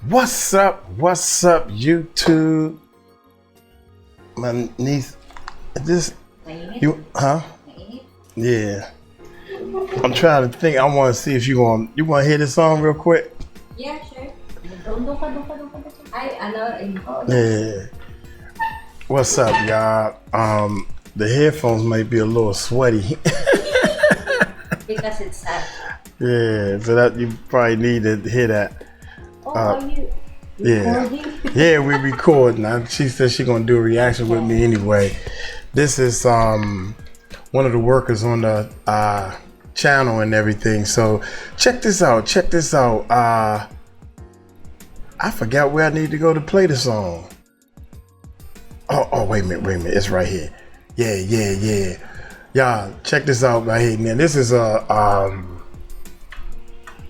What's up, YouTube? My niece, this, you, huh? Yeah. I'm trying to think, I want to see if you want to hear this song real quick? Yeah, sure. Ay, Yeah. What's up, y'all? The headphones might be a little sweaty. because it's hot. Yeah, so that you probably need to hear that. Are you recording? Yeah, we're recording. She said she's gonna do a reaction with me anyway. This is one of the workers on the channel and everything. So check this out. I forgot where I need to go to play the song. Oh, wait a minute. It's right here. Yeah. Y'all, check this out right here, man. This is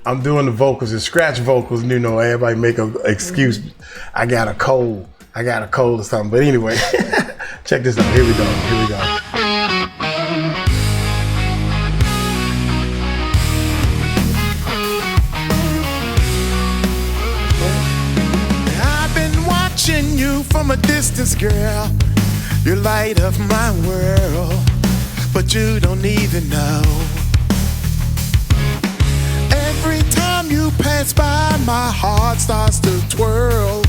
I'm doing the vocals, the scratch vocals. You know, everybody make an excuse. I got a cold or something. But anyway, check this out. Here we go. I've been watching you from a distance, girl. You're light of my world, but you don't even know. Every time you pass by, my heart starts to twirl.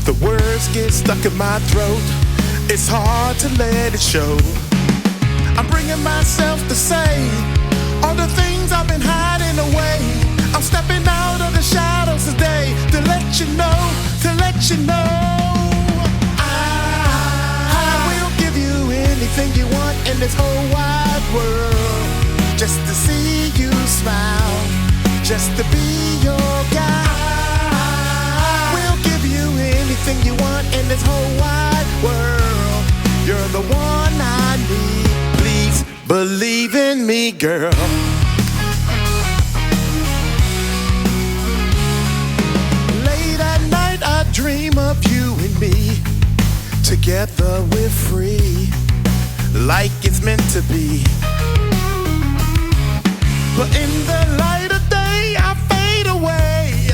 The words get stuck in my throat. It's hard to let it show. I'm bringing myself to say all the things I've been hiding away. I'm stepping out of the shadows today to let you know, I will give you anything you want in this whole wide world, just to see you smile, just to be your guy. We'll give you anything you want in this whole wide world. You're the one I need. Please believe in me, girl. Late at night I dream of you and me. Together we're free, like it's meant to be. But in the light of day I fade away.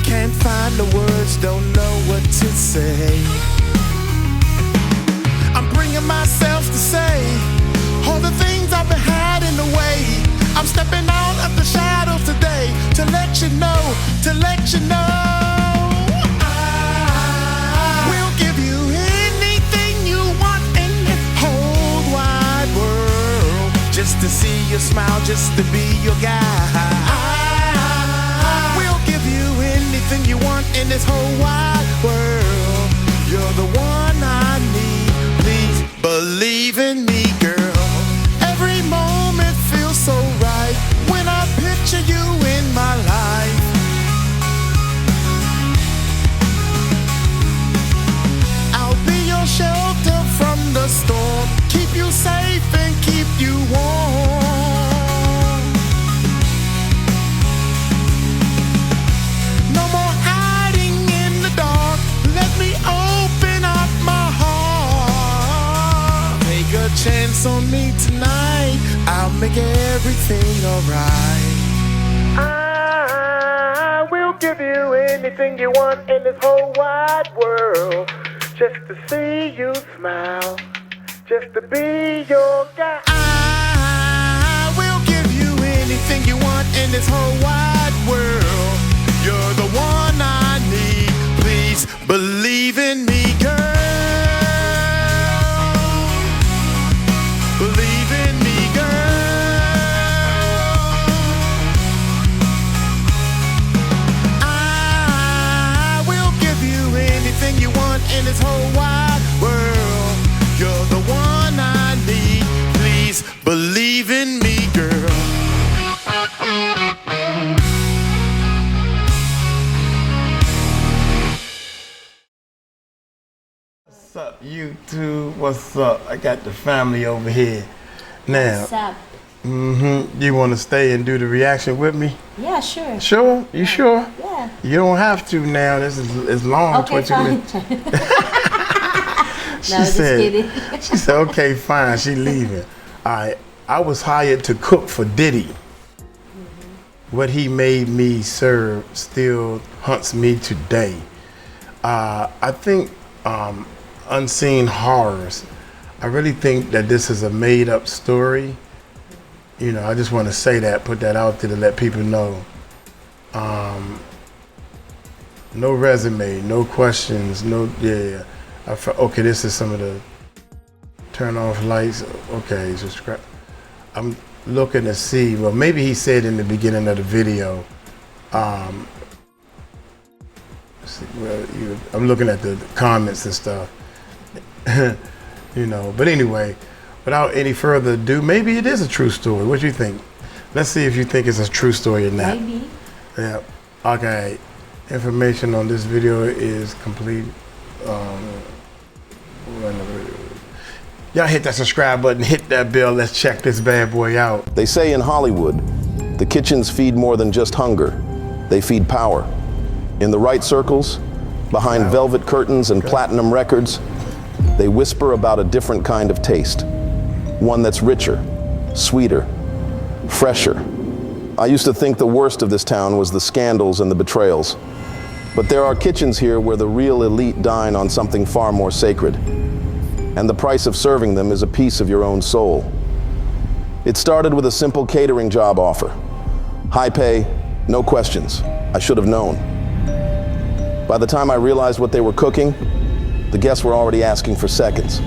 Can't find the words, don't know what to say. I'm bringing myself to say all the things I've been hiding away. I'm stepping out of the shadows today to let you know, we'll give you anything you want in this whole wide world, just to see you smile, just to be your guy. We'll give you anything you want in this whole wide world. You're the one I need. Please believe in me, girl. Every moment feels so right when I picture you in my life. I'll be your shelter from the storm, keep you safe and keep you warm. No more hiding in the dark, let me open up my heart. Take a chance on me tonight, I'll make everything alright. I will give you anything you want in this whole wide world, just to see you smile, just to be your guy. I will give you anything you want in this whole wide world. You're the one I need. Please believe in me, girl. Believe in me, girl. I will give you anything you want in this whole wide world. You're the one I need. Please believe in me, girl. What's up, YouTube? What's up? I got the family over here. Now, What's up? You want to stay and do the reaction with me? Yeah, sure. Sure? You sure? Yeah. You don't have to now. This is long. Okay, 20 fine. minutes. No, just kidding. She said, okay, fine. She leaving. All right. I was hired to cook for Diddy. what he made me serve still haunts me today. I think Unseen Horrors, I really think that this is a made up story. You know, I just want to say that, put that out there to let people know. No resume, no questions, okay, this is some of the turn off lights. Okay, subscribe. I'm looking to see, well, maybe he said in the beginning of the video, I'm looking at the comments and stuff, you know, but anyway, without any further ado, maybe it is a true story. What do you think? Let's see if you think it's a true story or not. Maybe. Yeah, okay. Information on this video is complete. Y'all hit that subscribe button, hit that bell. Let's check this bad boy out. They say in Hollywood, the kitchens feed more than just hunger. They feed power. In the right circles, behind velvet curtains and platinum records, they whisper about a different kind of taste. One that's richer, sweeter, fresher. I used to think the worst of this town was the scandals and the betrayals. But there are kitchens here where the real elite dine on something far more sacred. And the price of serving them is a piece of your own soul. It started with a simple catering job offer. High pay, no questions. I should have known. By the time I realized what they were cooking, the guests were already asking for seconds.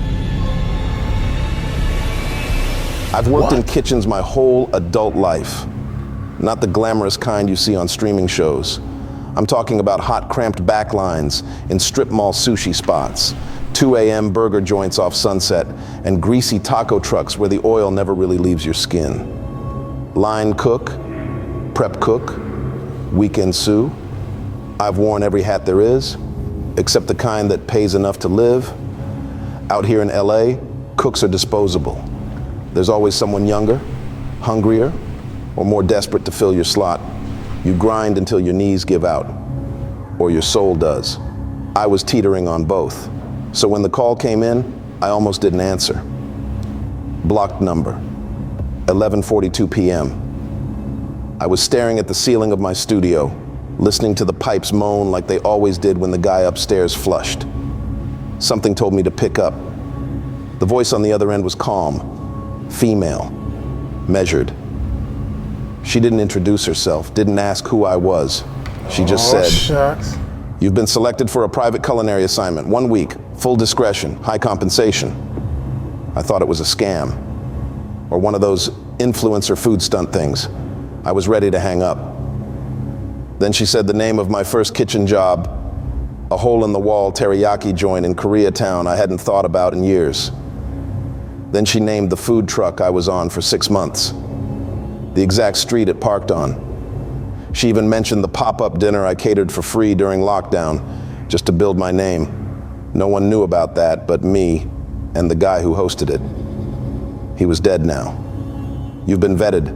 I've worked in kitchens my whole adult life. Not the glamorous kind you see on streaming shows. I'm talking about hot, cramped backlines in strip mall sushi spots, 2 a.m. burger joints off Sunset, and greasy taco trucks where the oil never really leaves your skin. Line cook, prep cook, weekend sous. I've worn every hat there is, except the kind that pays enough to live. Out here in LA, cooks are disposable. There's always someone younger, hungrier, or more desperate to fill your slot. You grind until your knees give out, or your soul does. I was teetering on both. So when the call came in, I almost didn't answer. Blocked number, 11:42 p.m. I was staring at the ceiling of my studio, listening to the pipes moan like they always did when the guy upstairs flushed. Something told me to pick up. The voice on the other end was calm, female, measured. She didn't introduce herself, didn't ask who I was. She just said, shucks. "You've been selected for a private culinary assignment, 1 week, full discretion, high compensation." I thought it was a scam, or one of those influencer food stunt things. I was ready to hang up. Then she said the name of my first kitchen job, a hole-in-the-wall teriyaki joint in Koreatown I hadn't thought about in years. Then she named the food truck I was on for 6 months, the exact street it parked on. She even mentioned the pop-up dinner I catered for free during lockdown, just to build my name. No one knew about that but me and the guy who hosted it. He was dead now. "You've been vetted,"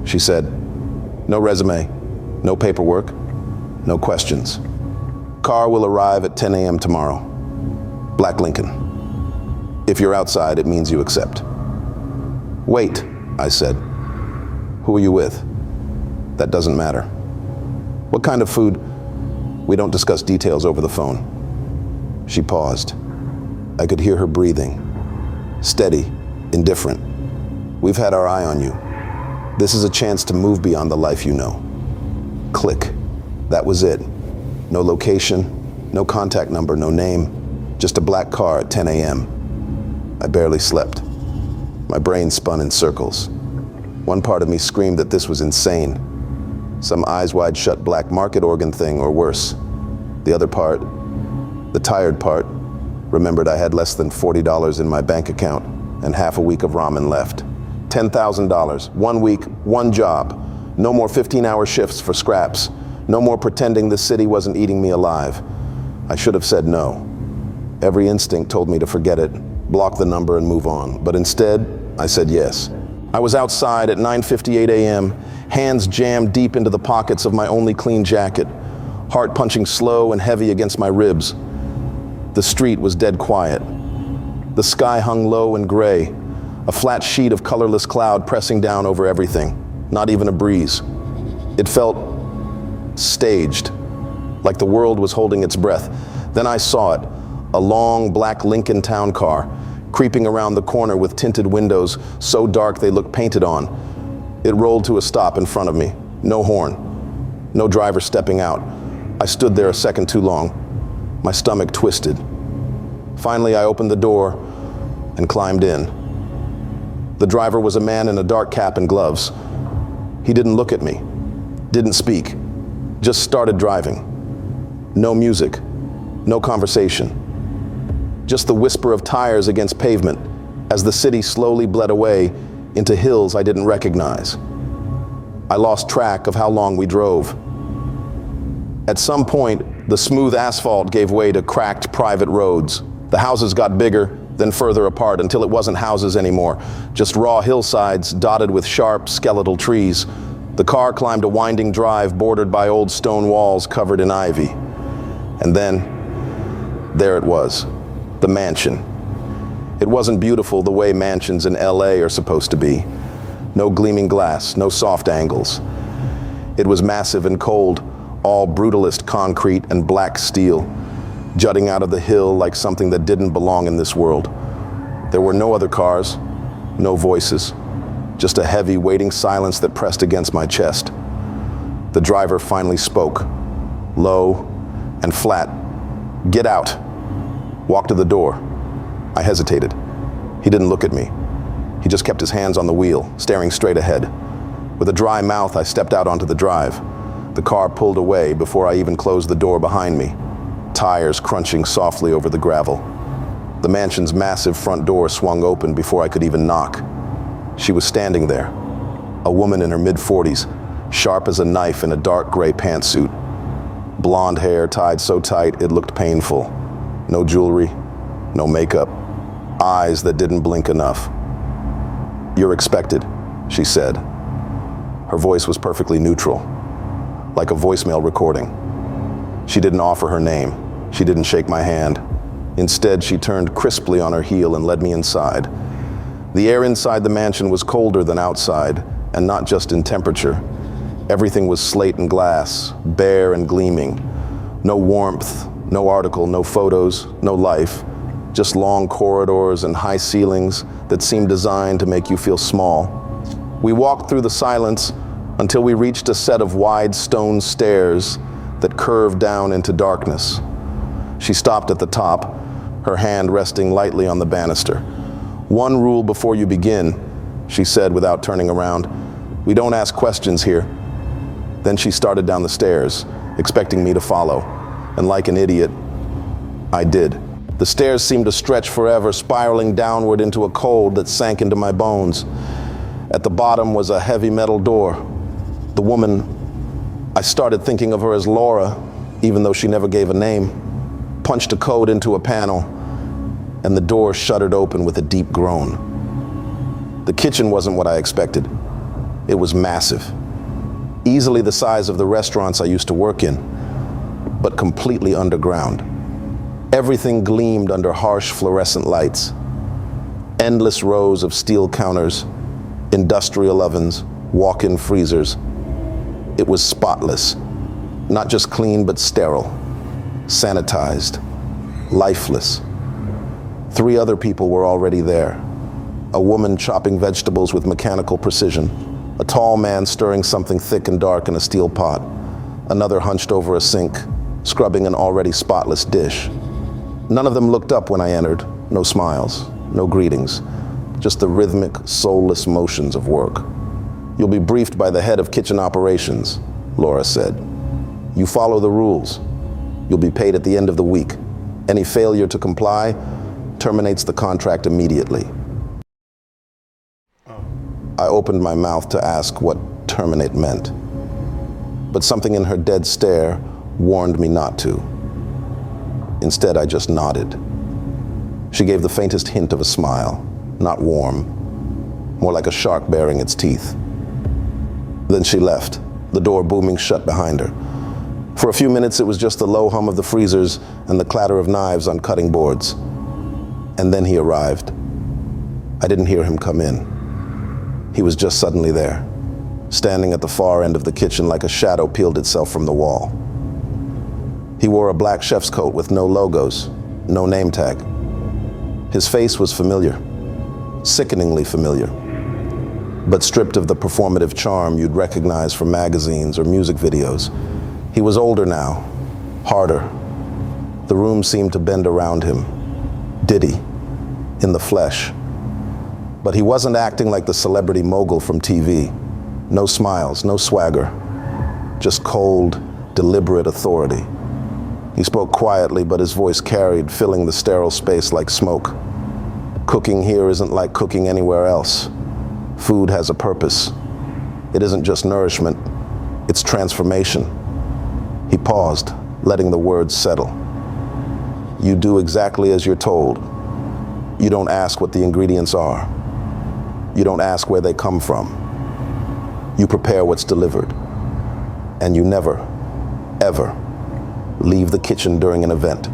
she said. "No resume, no paperwork, no questions. Car will arrive at 10 a.m. tomorrow. Black Lincoln. If you're outside, it means you accept." "Wait," I said. "Who are you with?" "That doesn't matter." "What kind of food?" "We don't discuss details over the phone." She paused. I could hear her breathing. Steady, indifferent. "We've had our eye on you. This is a chance to move beyond the life you know." Click. That was it. No location, no contact number, no name. Just a black car at 10 a.m. I barely slept. My brain spun in circles. One part of me screamed that this was insane. Some eyes wide shut black market organ thing or worse. The other part, the tired part, remembered I had less than $40 in my bank account and half a week of ramen left. $10,000, 1 week, one job. No more 15-hour shifts for scraps. No more pretending the city wasn't eating me alive. I should have said no. Every instinct told me to forget it, block the number and move on. But instead, I said yes. I was outside at 9:58 a.m., hands jammed deep into the pockets of my only clean jacket, heart punching slow and heavy against my ribs. The street was dead quiet. The sky hung low and gray, a flat sheet of colorless cloud pressing down over everything, not even a breeze. It felt staged, like the world was holding its breath. Then I saw it, a long black Lincoln Town car, creeping around the corner with tinted windows so dark they looked painted on. It rolled to a stop in front of me. No horn, no driver stepping out. I stood there a second too long. My stomach twisted. Finally, I opened the door and climbed in. The driver was a man in a dark cap and gloves. He didn't look at me, didn't speak, just started driving. No music, no conversation. Just the whisper of tires against pavement as the city slowly bled away into hills I didn't recognize. I lost track of how long we drove. At some point, the smooth asphalt gave way to cracked private roads. The houses got bigger, then further apart until it wasn't houses anymore, just raw hillsides dotted with sharp, skeletal trees. The car climbed a winding drive bordered by old stone walls covered in ivy. And then, there it was, the mansion. It wasn't beautiful the way mansions in LA are supposed to be. No gleaming glass, no soft angles. It was massive and cold, all brutalist concrete and black steel, jutting out of the hill like something that didn't belong in this world. There were no other cars, no voices, just a heavy, waiting silence that pressed against my chest. The driver finally spoke, low and flat. "Get out." Walk to the door. I hesitated. He didn't look at me. He just kept his hands on the wheel, staring straight ahead. With a dry mouth, I stepped out onto the drive. The car pulled away before I even closed the door behind me, tires crunching softly over the gravel. The mansion's massive front door swung open before I could even knock. She was standing there, a woman in her mid-40s, sharp as a knife in a dark gray pantsuit. Blonde hair tied so tight it looked painful. No jewelry, no makeup, eyes that didn't blink enough. "You're expected," she said. Her voice was perfectly neutral, like a voicemail recording. She didn't offer her name. She didn't shake my hand. Instead, she turned crisply on her heel and led me inside. The air inside the mansion was colder than outside, and not just in temperature. Everything was slate and glass, bare and gleaming. No warmth, no article, no photos, no life. Just long corridors and high ceilings that seemed designed to make you feel small. We walked through the silence until we reached a set of wide stone stairs that curved down into darkness. She stopped at the top, her hand resting lightly on the banister. "One rule before you begin," she said without turning around. "We don't ask questions here." Then she started down the stairs, expecting me to follow. And like an idiot, I did. The stairs seemed to stretch forever, spiraling downward into a cold that sank into my bones. At the bottom was a heavy metal door. The woman, I started thinking of her as Laura, even though she never gave a name, punched a code into a panel, and the door shuddered open with a deep groan. The kitchen wasn't what I expected. It was massive, easily the size of the restaurants I used to work in, but completely underground. Everything gleamed under harsh fluorescent lights. Endless rows of steel counters, industrial ovens, walk-in freezers. It was spotless, not just clean but sterile, sanitized, lifeless. 3 other people were already there. A woman chopping vegetables with mechanical precision, a tall man stirring something thick and dark in a steel pot, another hunched over a sink, scrubbing an already spotless dish. None of them looked up when I entered. No smiles, no greetings, just the rhythmic, soulless motions of work. "You'll be briefed by the head of kitchen operations," Laura said. "You follow the rules. You'll be paid at the end of the week. Any failure to comply terminates the contract immediately." I opened my mouth to ask what terminate meant, but something in her dead stare warned me not to. Instead, I just nodded. She gave the faintest hint of a smile, not warm, more like a shark baring its teeth. Then she left, the door booming shut behind her. For a few minutes, it was just the low hum of the freezers and the clatter of knives on cutting boards. And then he arrived. I didn't hear him come in. He was just suddenly there, standing at the far end of the kitchen like a shadow peeled itself from the wall. He wore a black chef's coat with no logos, no name tag. His face was familiar, sickeningly familiar, but stripped of the performative charm you'd recognize from magazines or music videos. He was older now, harder. The room seemed to bend around him. Diddy, in the flesh. But he wasn't acting like the celebrity mogul from TV. No smiles, no swagger, just cold, deliberate authority. He spoke quietly, but his voice carried, filling the sterile space like smoke. Cooking here isn't like cooking anywhere else. Food has a purpose. It isn't just nourishment, it's transformation. He paused, letting the words settle. You do exactly as you're told. You don't ask what the ingredients are. You don't ask where they come from. You prepare what's delivered. And you never, ever leave the kitchen during an event.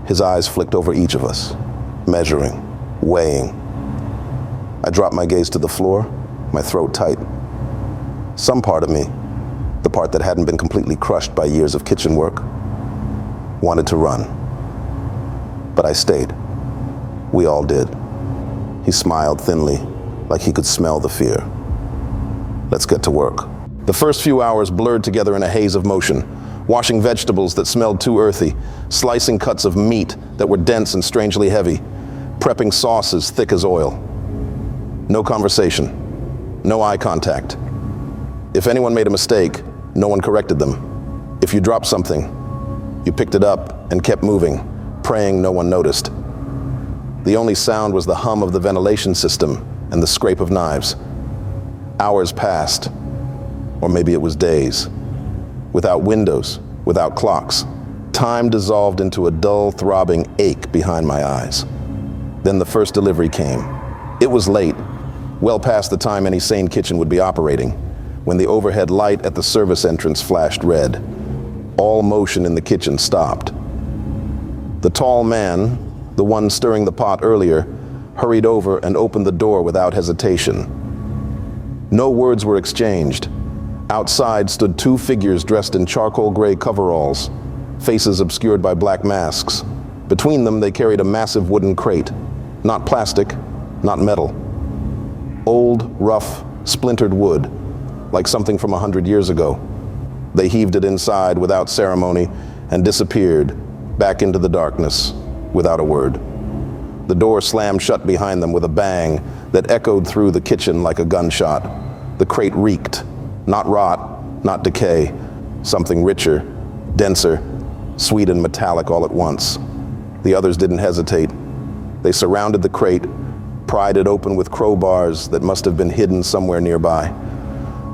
His eyes flicked over each of us, measuring, weighing. I dropped my gaze to the floor, my throat tight. Some part of me, the part that hadn't been completely crushed by years of kitchen work, wanted to run. But I stayed. We all did. He smiled thinly, like he could smell the fear. Let's get to work. The first few hours blurred together in a haze of motion, washing vegetables that smelled too earthy, slicing cuts of meat that were dense and strangely heavy, prepping sauces thick as oil. No conversation, no eye contact. If anyone made a mistake, no one corrected them. If you dropped something, you picked it up and kept moving, praying no one noticed. The only sound was the hum of the ventilation system and the scrape of knives. Hours passed, or maybe it was days. Without windows, without clocks, time dissolved into a dull, throbbing ache behind my eyes. Then the first delivery came. It was late, well past the time any sane kitchen would be operating, when the overhead light at the service entrance flashed red. All motion in the kitchen stopped. The tall man, the one stirring the pot earlier, hurried over and opened the door without hesitation. No words were exchanged. Outside stood two figures dressed in charcoal gray coveralls, faces obscured by black masks. Between them, they carried a massive wooden crate. Not plastic, not metal. Old, rough, splintered wood, like something from 100 years ago. They heaved it inside without ceremony and disappeared back into the darkness without a word. The door slammed shut behind them with a bang that echoed through the kitchen like a gunshot. The crate reeked. Not rot, not decay, something richer, denser, sweet and metallic all at once. The others didn't hesitate. They surrounded the crate, pried it open with crowbars that must have been hidden somewhere nearby.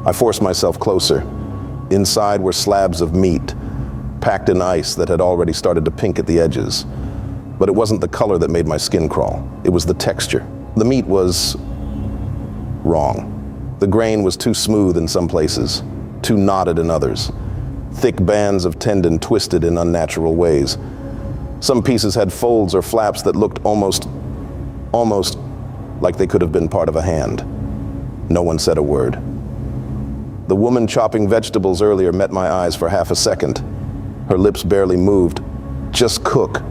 I forced myself closer. Inside were slabs of meat, packed in ice that had already started to pink at the edges. But it wasn't the color that made my skin crawl. It was the texture. The meat was wrong. The grain was too smooth in some places, too knotted in others. Thick bands of tendon twisted in unnatural ways. Some pieces had folds or flaps that looked almost like they could have been part of a hand. No one said a word. The woman chopping vegetables earlier met my eyes for half a second. Her lips barely moved. Just cook.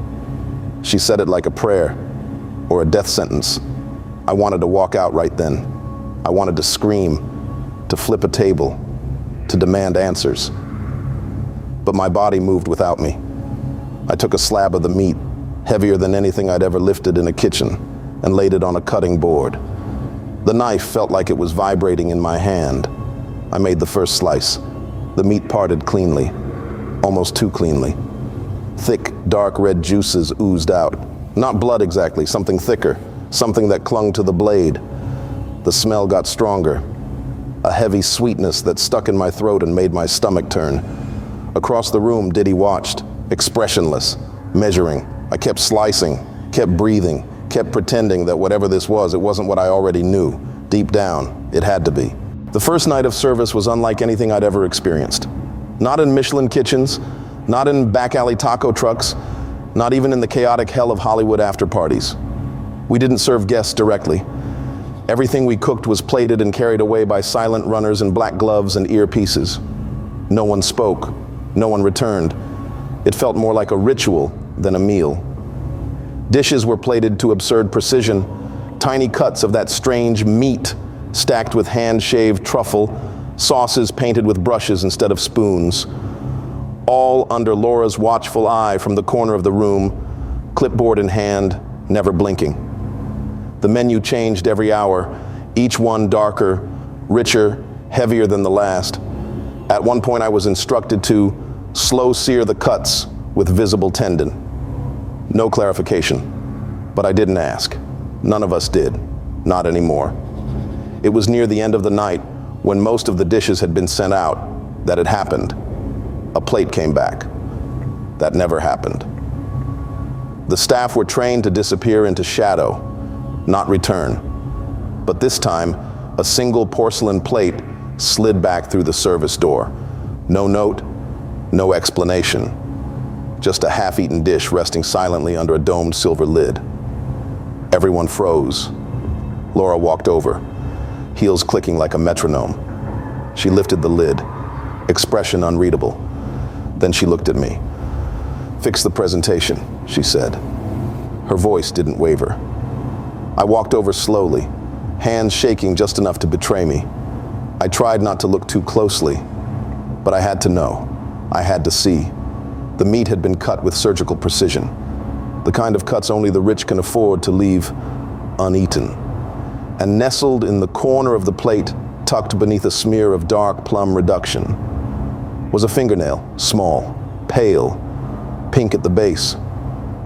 She said it like a prayer or a death sentence. I wanted to walk out right then. I wanted to scream, to flip a table, to demand answers. But my body moved without me. I took a slab of the meat, heavier than anything I'd ever lifted in a kitchen, and laid it on a cutting board. The knife felt like it was vibrating in my hand. I made the first slice. The meat parted cleanly, almost too cleanly. Thick, dark red juices oozed out. Not blood exactly, something thicker, something that clung to the blade. The smell got stronger, a heavy sweetness that stuck in my throat and made my stomach turn. Across the room, Diddy watched, expressionless, measuring. I kept slicing, kept breathing, kept pretending that whatever this was, it wasn't what I already knew. Deep down, it had to be. The first night of service was unlike anything I'd ever experienced. Not in Michelin kitchens, not in back alley taco trucks, not even in the chaotic hell of Hollywood after parties. We didn't serve guests directly. Everything we cooked was plated and carried away by silent runners in black gloves and earpieces. No one spoke. No one returned. It felt more like a ritual than a meal. Dishes were plated to absurd precision, tiny cuts of that strange meat stacked with hand-shaved truffle, sauces painted with brushes instead of spoons. All under Laura's watchful eye from the corner of the room, clipboard in hand, never blinking. The menu changed every hour, each one darker, richer, heavier than the last. At one point I was instructed to slow sear the cuts with visible tendon. No clarification, but I didn't ask. None of us did, not anymore. It was near the end of the night, when most of the dishes had been sent out, that it happened. A plate came back. That never happened. The staff were trained to disappear into shadow, not return. But this time, a single porcelain plate slid back through the service door. No note, no explanation. Just a half-eaten dish resting silently under a domed silver lid. Everyone froze. Laura walked over, heels clicking like a metronome. She lifted the lid, expression unreadable. Then she looked at me. "Fix the presentation," she said. Her voice didn't waver. I walked over slowly, hands shaking just enough to betray me. I tried not to look too closely, but I had to know. I had to see. The meat had been cut with surgical precision, the kind of cuts only the rich can afford to leave uneaten. And nestled in the corner of the plate, tucked beneath a smear of dark plum reduction, was a fingernail, small, pale, pink at the base,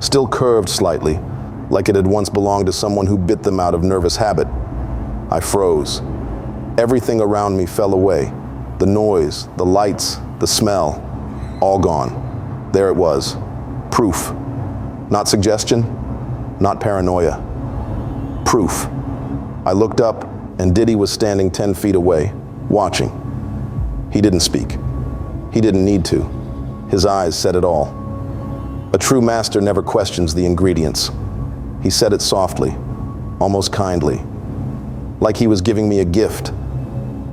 still curved slightly, like it had once belonged to someone who bit them out of nervous habit. I froze. Everything around me fell away. The noise, the lights, the smell, all gone. There it was. Proof. Not suggestion, not paranoia. Proof. I looked up, and Diddy was standing 10 feet away, watching. He didn't speak. He didn't need to. His eyes said it all. A true master never questions the ingredients. He said it softly, almost kindly, like he was giving me a gift,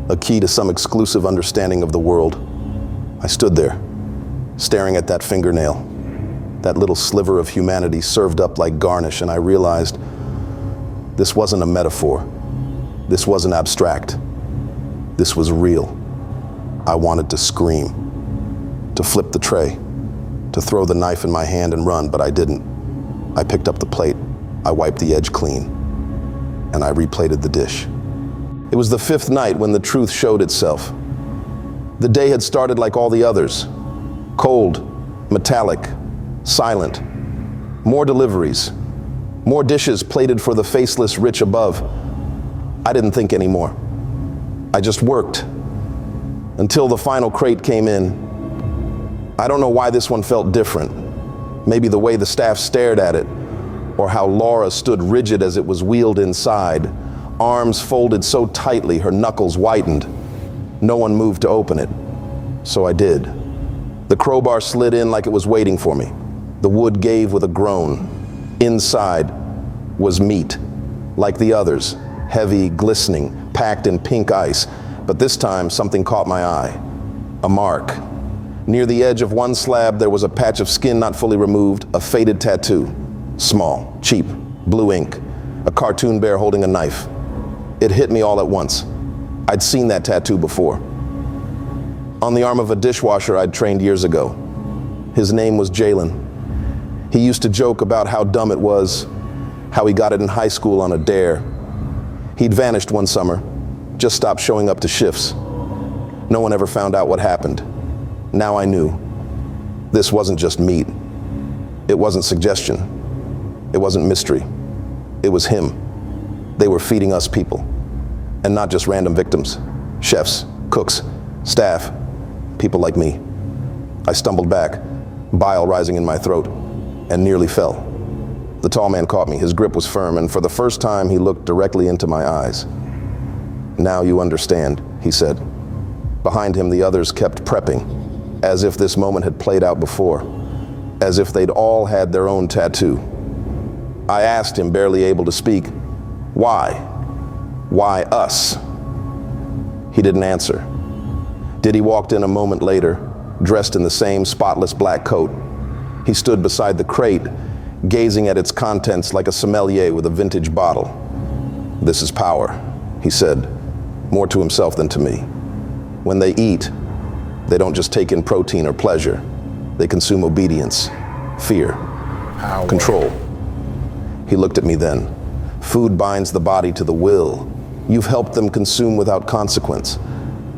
a key to some exclusive understanding of the world. I stood there, staring at that fingernail, that little sliver of humanity served up like garnish, and I realized this wasn't a metaphor. This wasn't abstract. This was real. I wanted to scream, to flip the tray, to throw the knife in my hand and run, but I didn't. I picked up the plate, I wiped the edge clean, and I replated the dish. It was the 5th night when the truth showed itself. The day had started like all the others. Cold, metallic, silent. More deliveries. More dishes plated for the faceless rich above. I didn't think anymore. I just worked. Until the final crate came in. I don't know why this one felt different. Maybe the way the staff stared at it, or how Laura stood rigid as it was wheeled inside, arms folded so tightly her knuckles whitened. No one moved to open it, so I did. The crowbar slid in like it was waiting for me. The wood gave with a groan. Inside was meat, like the others, heavy, glistening, packed in pink ice. But this time, something caught my eye. A mark. Near the edge of one slab, there was a patch of skin not fully removed, a faded tattoo. Small, cheap, blue ink, a cartoon bear holding a knife. It hit me all at once. I'd seen that tattoo before. On the arm of a dishwasher I'd trained years ago. His name was Jalen. He used to joke about how dumb it was, how he got it in high school on a dare. He'd vanished one summer, just stopped showing up to shifts. No one ever found out what happened. Now I knew. This wasn't just meat. It wasn't suggestion. It wasn't mystery. It was him. They were feeding us people. And not just random victims. Chefs, cooks, staff, people like me. I stumbled back, bile rising in my throat, and nearly fell. The tall man caught me. His grip was firm, and for the first time he looked directly into my eyes. "Now you understand," he said. Behind him the others kept prepping, as if this moment had played out before, as if they'd all had their own tattoo. I asked him, barely able to speak, "Why?" Why us? He didn't answer. Diddy walked in a moment later, dressed in the same spotless black coat. He stood beside the crate, gazing at its contents like a sommelier with a vintage bottle. "This is power," he said, more to himself than to me. "When they eat, they don't just take in protein or pleasure. They consume obedience, fear, Power. control." He looked at me then. "Food binds the body to the will. You've helped them consume without consequence.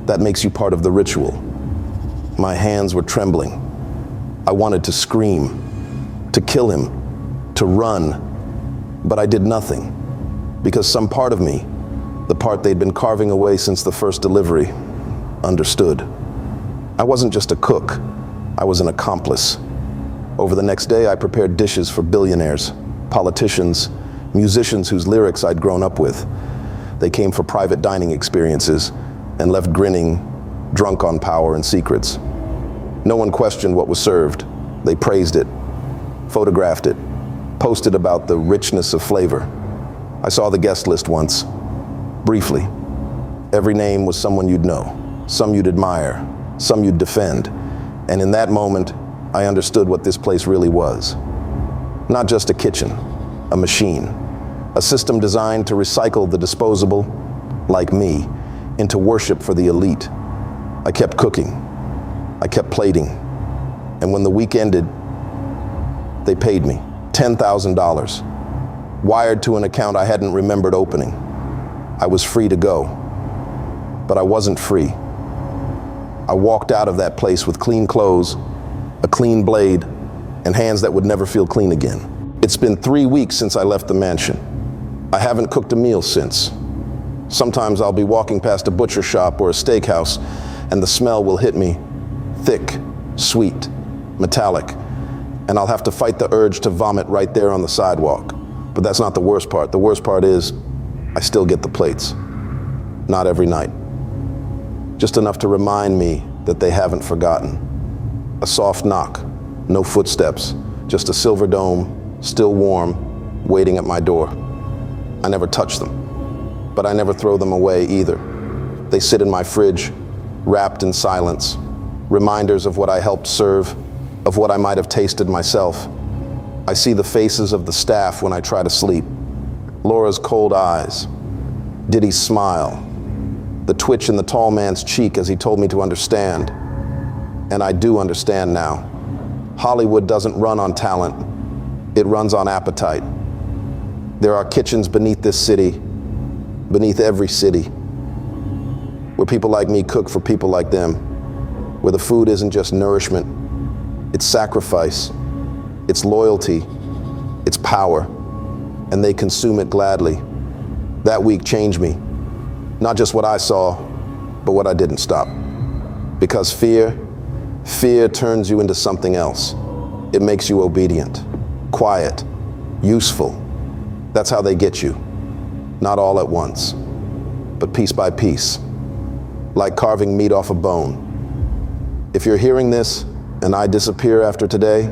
That makes you part of the ritual." My hands were trembling. I wanted to scream, to kill him, to run, but I did nothing, because some part of me, the part they'd been carving away since the first delivery, understood. I wasn't just a cook, I was an accomplice. Over the next day, I prepared dishes for billionaires, politicians, musicians whose lyrics I'd grown up with. They came for private dining experiences and left grinning, drunk on power and secrets. No one questioned what was served. They praised it, photographed it, posted about the richness of flavor. I saw the guest list once, briefly. Every name was someone you'd know, some you'd admire, some you'd defend. And in that moment, I understood what this place really was. Not just a kitchen, a machine, a system designed to recycle the disposable, like me, into worship for the elite. I kept cooking, I kept plating, and when the week ended, they paid me $10,000, wired to an account I hadn't remembered opening. I was free to go, but I wasn't free. I walked out of that place with clean clothes, a clean blade, and hands that would never feel clean again. It's been 3 weeks since I left the mansion. I haven't cooked a meal since. Sometimes I'll be walking past a butcher shop or a steakhouse, and the smell will hit me, thick, sweet, metallic, and I'll have to fight the urge to vomit right there on the sidewalk. But that's not the worst part. The worst part is I still get the plates. Not every night. Just enough to remind me that they haven't forgotten. A soft knock, no footsteps, just a silver dome, still warm, waiting at my door. I never touch them, but I never throw them away either. They sit in my fridge, wrapped in silence, reminders of what I helped serve, of what I might have tasted myself. I see the faces of the staff when I try to sleep. Laura's cold eyes, Diddy's smile, the twitch in the tall man's cheek as he told me to understand. And I do understand now. Hollywood doesn't run on talent, it runs on appetite. There are kitchens beneath this city, beneath every city, where people like me cook for people like them, where the food isn't just nourishment, it's sacrifice, it's loyalty, it's power, and they consume it gladly. That week changed me. Not just what I saw, but what I didn't stop. Because fear turns you into something else. It makes you obedient, quiet, useful. That's how they get you. Not all at once, but piece by piece, like carving meat off a bone. If you're hearing this and I disappear after today,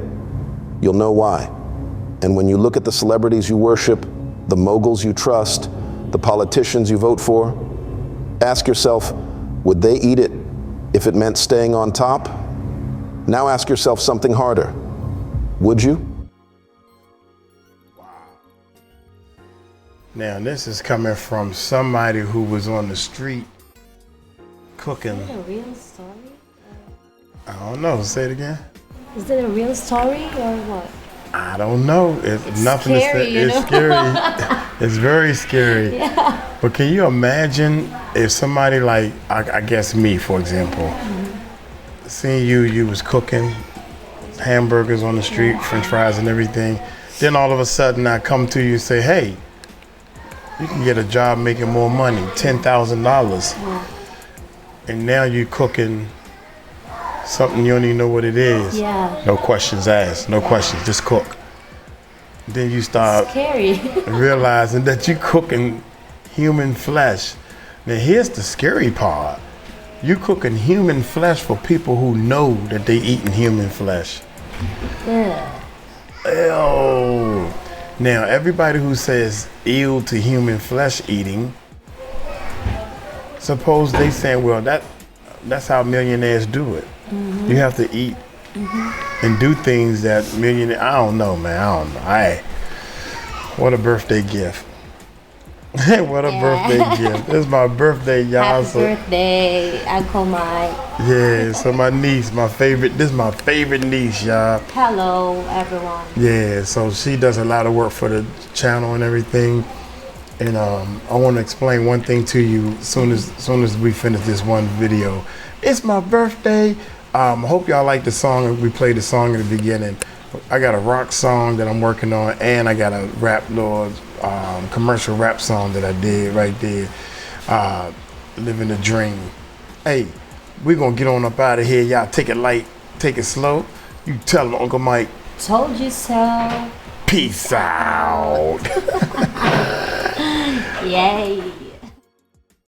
you'll know why. And when you look at the celebrities you worship, the moguls you trust, the politicians you vote for, ask yourself, would they eat it if it meant staying on top? Now ask yourself something harder. Would you? Now this is coming from somebody who was on the street cooking. Is it a real story? I don't know. Say it again. Is it a real story or what? I don't know. It's nothing. Scary, It's scary. It's very scary. Yeah. But can you imagine if somebody like, I guess me, for example, seeing you was cooking hamburgers on the street, French fries and everything. Then all of a sudden I come to you and say, hey, you can get a job making more money, $10,000. And now you're cooking something you don't even know what it is. Yeah. No questions asked, no questions, just cook. Then you start Scary. realizing that you're cooking human flesh. Now here's the scary part. You're cooking human flesh for people who know that they eating human flesh. Yeah. Ew. Now everybody who says ew to human flesh eating suppose they saying, well, that's how millionaires do it. You have to eat and do things that millionaires. I don't know, man. I don't know. What a birthday gift. What a birthday gift. This is my birthday, y'all. Happy birthday, Uncle Mike. Yeah, so my niece, this is my favorite niece, y'all. Hello, everyone. Yeah, so she does a lot of work for the channel and everything. And I want to explain one thing to you soon as we finish this one video. It's my birthday. I hope y'all like the song. We played the song in the beginning. I got a rock song that I'm working on, and I got a rap little commercial rap song that I did right there. Living the dream. Hey, we're gonna get on up out of here. Y'all take it light, take it slow. You tell them, Uncle Mike. Told you so. Peace out. Yay.